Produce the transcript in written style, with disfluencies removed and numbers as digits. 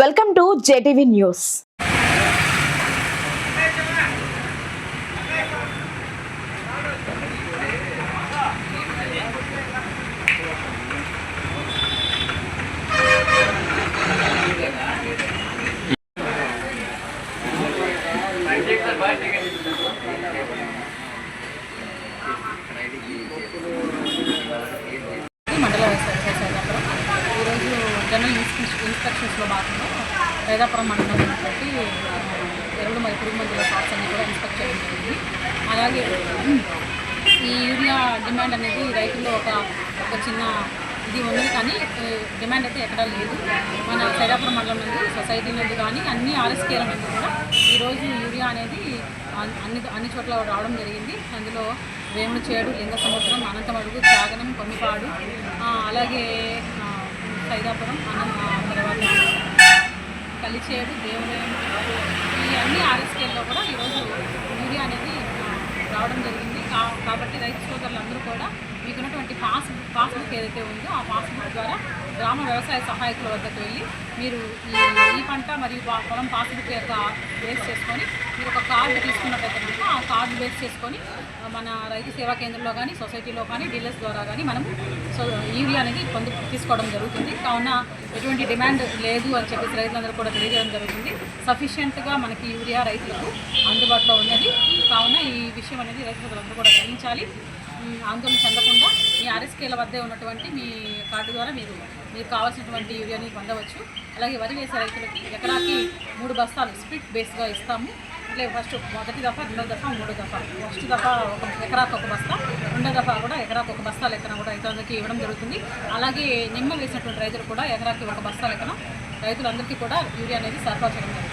Welcome to JTV news. మండల సైదాపురం ఈరోజు general ఇన్స్పెక్షన్స్లో భాగంగా సైదాపురం మండలం ఉన్నటువంటి ఎరువులు మరియు పురుగు మందుల షాప్స్ అన్ని కూడా ఇన్స్పెక్ట్ చేయడం జరిగింది. అలాగే ఈ యూరియా డిమాండ్ అనేది రైతుల్లో ఒక చిన్న ఇది ఉన్నది, కానీ డిమాండ్ అయితే ఎక్కడా లేదు. మన సైదాపురం మండలం నుండి సొసైటీ నుండి కానీ అన్ని ఆర్ఎస్కేల నుండి కూడా ఈరోజు యూరియా అనేది అన్ని చోట్ల రావడం జరిగింది. అందులో వేములచేడు, లింగసముద్రం, అనంతమడుగు, త్యాగనం, కొమ్మిపాడు, అలాగే సైదాపురం, తర్వాత కలిచేడు, దేవులయం, ఈ అన్ని ఆర్ఎస్కేల్లో కూడా ఈరోజు యూరియా అనేది రావడం జరిగింది. కాబట్టి రైతు సోదరులందరూ కూడా మీకున్నటువంటి పాస్బుక్ ఏదైతే ఉందో ఆ పాస్బుక్ ద్వారా గ్రామ వ్యవసాయ సహాయకుల వద్దకు వెళ్ళి మీరు ఈ పంట మరియు పొలం పాస్బుక్ యొక్క బేస్ చేసుకొని మీరు ఒక కార్డు తీసుకున్నట్టయితే కనుక ఆ కార్డు బేస్ చేసుకొని మన రైతు సేవా కేంద్రంలో కానీ సొసైటీలో కానీ డీలర్స్ ద్వారా కానీ మనం యూరియా అనేది తీసుకోవడం జరుగుతుంది. కావున ఎటువంటి డిమాండ్ లేదు అని చెప్పేసి రైతులందరూ కూడా తెలియజేయడం జరుగుతుంది. సఫిషియెంట్గా మనకి యూరియా రైతులకు అందుబాటులో ఉన్నది. కావున ఈ విషయం అనేది రైతులందరూ కూడా గ్రహించాలి. ఆందోళన చెందకుండా మీ ఆర్ఎస్కేల వద్దే ఉన్నటువంటి మీ కార్డు ద్వారా మీరు కావాల్సినటువంటి యూరియాని పొందవచ్చు. అలాగే వరి వేసే రైతులకి ఎకరాకి 3 బస్తాలు స్ప్లిట్ బేస్గా ఇస్తాము. అంటే ఫస్ట్ మొదటి దఫా, రెండో దఫా, మూడో దఫా. ఫస్ట్ దఫా ఎకరాకు 1 బస్తా, రెండో దఫా కూడా ఎకరాకు 1 బస్తా లెక్కన కూడా రైతులందరికీ ఇవ్వడం జరుగుతుంది. అలాగే నిమ్మ వేసినటువంటి రైతులు కూడా ఎకరాకి 1 బస్తా లెక్కన రైతులందరికీ కూడా యూరియా అనేది సరఫరా చేయడం జరుగుతుంది.